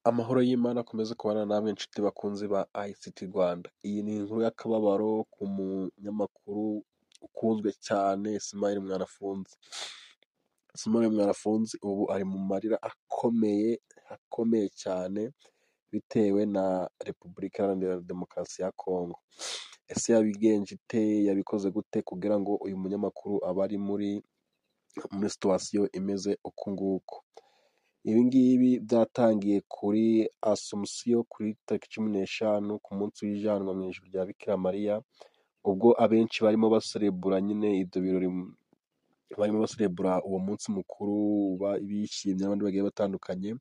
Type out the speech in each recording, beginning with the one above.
Amahoro y'Imana akomeze kubana namwe nshuti bakunzi ba ICT Rwanda. Iyi ni inkuru y'akababaro ku munyamakuru ukunzwe cyane Ismael Mwanafunzi. Ismael Mwanafunzi ubu ari mu marira akomeye cyane bitewe na Repubulika Iharanira Demokarasi ya Kongo. Ese yabigenje ite? Yabikoze gute kugira ngo uyu munyamakuru abe ari muri situwasiyo imeze uku nguku? Ibi ngibi byatangiye kuri Asomusiyo kuri tariki 15 ku munsi w'ijanwa mu ijuru rya Bikira Mariya, ubwo abenshi barimo baserebura nyine ibyo birori, barimo baserebura uwo munsi mukuru bishimye n'abandi bagiye batandukanye.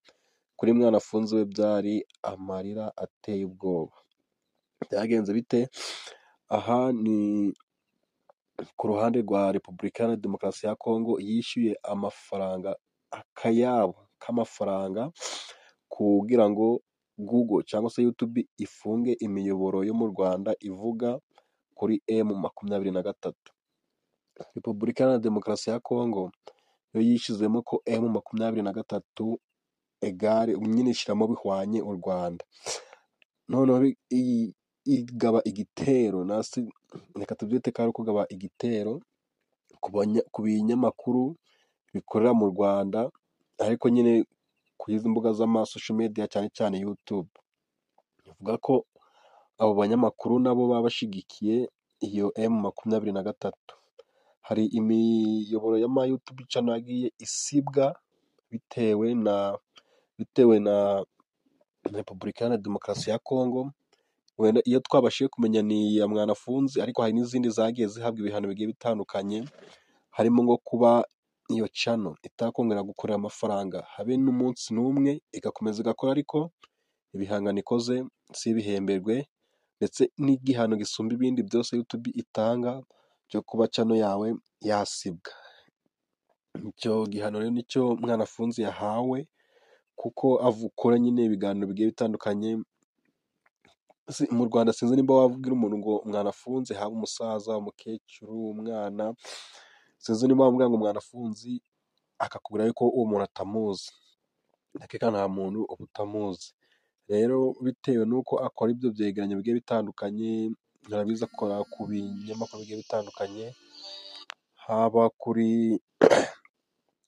Kuri Mwanafunzi we byari amarira ateye ubwoba. Byagenze bite? Aha ni ku ruhande rwa Repubulika Iharanira Demokarasi ya Kongo, yishyuye amafaranga, akayabo k'amafaranga kugira ngo Google cyangwa se YouTube ifunge imiyoboro yo mu Rwanda ivuga kuri M23. Repubulika Iharanira Demokarasi ya Kongo yo yishyizemo ko M23 egare nyine ishyiramo bihwanye u Rwanda. Noneho igaba igitero, reka tubyite ko ari kugaba igitero ku binyamakuru bikorera mu Rwanda, ariko nyine ku izi mbuga social media cyane cyane YouTube. Bivuga ko abo banyamakuru nabo baba bashyigikiye iyo M23. Hari imiyoboro y'ama YouTube channel yagiye isibwa bitewe na Repubulika Iharanira Demokarasi ya Kongo. Wenda iyo twabashije kumenya ni iya Mwanafunzi, ariko hari n'izindi zagiye zihabwa ibihano bigiye bitandukanye, harimo nko kuba iyo channel itakongera gukorera amafaranga habe n'umunsi n'umwe, igakomeza igakora ariko ibihangano ikoze si ibihemberwe, ndetse n'igihano gisumba ibindi byose YouTube itanga cyo kuba channel yawe yasibwa. Icyo gihano rero nicyo Mwanafunzi yahawe, kuko avukora nyine ibiganiro bigiye bitandukanye. Mu Rwanda sinzi nimba wabwira umuntu ngo Mwanafunzi, haba umusaza, umukecuru, umwana, sinzi nimba wamubwira ngo Mwanafunzi akakubwira yuko uwo muntu atamuzi. Ndakeka nta muntu uba utamuzi. Rero bitewe n'uko akora ibyo byegeranyo bigiye bitandukanye, arabizi akora ku binyamakuru bigiye bitandukanye,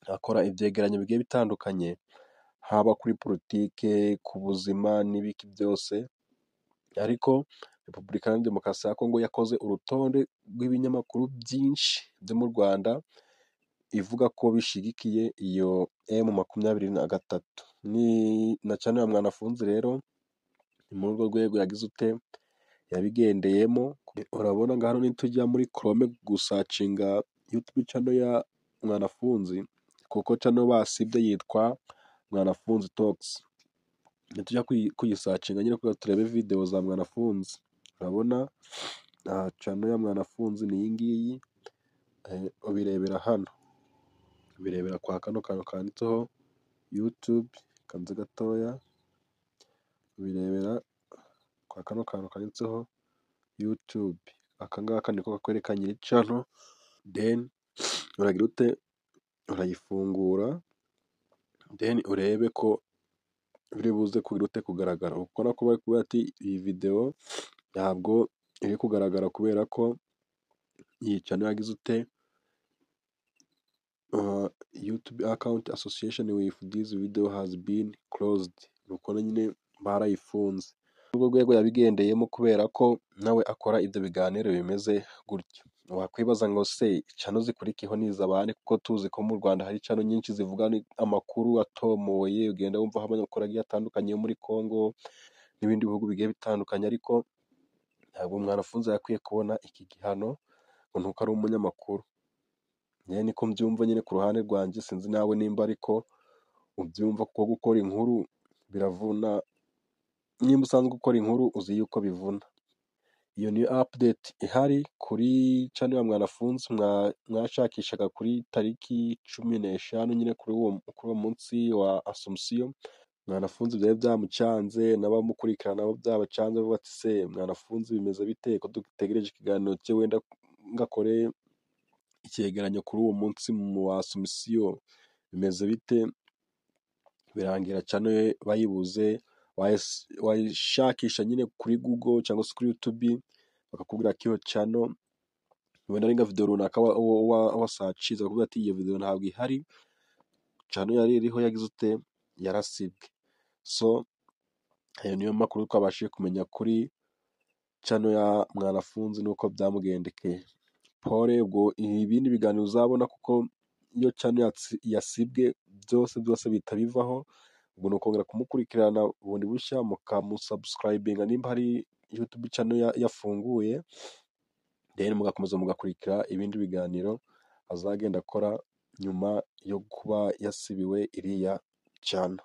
akora ibyegeranyo bigiye bitandukanye, haba kuri politike, ku buzima n'ibiki byose. Ariko Repubulika Iharanira Demokarasi ya Kongo yakoze urutonde rw'ibinyamakuru byinshi byo mu Rwanda ivuga ko bishyigikiye iyo M23. Na channel ya Mwanafunzi rero ni muri urwo rwego yagize ute, yabigendeyemo. Urabona ngo hano nitujya muri Chrome gusacinga YouTube channel ya Mwanafunzi, kuko channel basibye yitwa Mwanafunzi Talks, nitujya kuyisacinga nyine kugira turebe video za Mwanafunzi, urabona channel ya Mwanafunzi ni iyi ngiyi. Ubirebera hano, ubirebera kwa kano kantu kanditseho YouTube, kanze gatoya, ubirebera kwa kano kantu kanditseho YouTube. Aka ngaka niko kakwereka nyiri channel, then uragira ute, urayifungura, then urebe ko biri buze kugira ute kugaragara. Kuko nako bari kuvuga ati iyi video ntabwo iri kugaragara kubera ko iyi channel yagize ute, YouTube account association with this video has been closed. Nuko nyine barayifunze. Urwo rwego yabigendeyemo kubera ko nawe akora ibyo biganiro bimeze gutyo. Wakwibaza ngo se channel zikurikiyeho ni iz'abandi, kuko tuzi ko mu Rwanda hari channel nyinshi zivuga amakuru atomoye, ugenda wumva aho abanyamakuru agiye atandukanye yo muri Kongo n'ibindi bihugu bigiye bitandukanye. Ariko ntabwo Mwanafunzi yakwiye kubona iki gihano ngo nuko ari umunyamakuru. Nyine niko mbyumva nyine ku ruhande rwanjye, sinzi nawe nimba ariko ubyumva, kuko gukora inkuru biravuna. Nimba usanzwe gukora inkuru uzi yuko bivuna. Iyo ni update ihari kuri channel ya Mwanafunzi. Mwashakishaga kuri tariki 15 nyine kuri uwo munsi wa Asomusiyo. Mwanafunzi byari byamucanze, n'abamukurikirana nabo byabacanze, bati se Mwanafunzi bimeze bite ko dutegereje ikiganiro cye, wenda ngakore icyegeranyo kuri uwo munsi wa Asomusiyo, bimeze bite? birangira channel bayibuze, wayishakisha nyine kuri Google cyangwa se kuri YouTube bakakubwira ko iyo channel wenda ari nka video runaka wasacinze bakakubwira ati iyo video ntabwo ihari, channel yari iriho yagize ute, yarasibwe. So ayo niyo makuru twabashije kumenya kuri channel ya Mwanafunzi nuko byamugendekeye. Pole, ubwo ibindi biganiro uzabona kuko iyo channel yasibwe byose bihita bivaho, ubwo ni ukongera kumukurikirana bundi bushya mukamusubscribinga nimba hari YouTube channel yafunguye, then mugakomeza mugakurikira ibindi biganiro azagenda akora nyuma yo kuba yasibiwe iriya channel.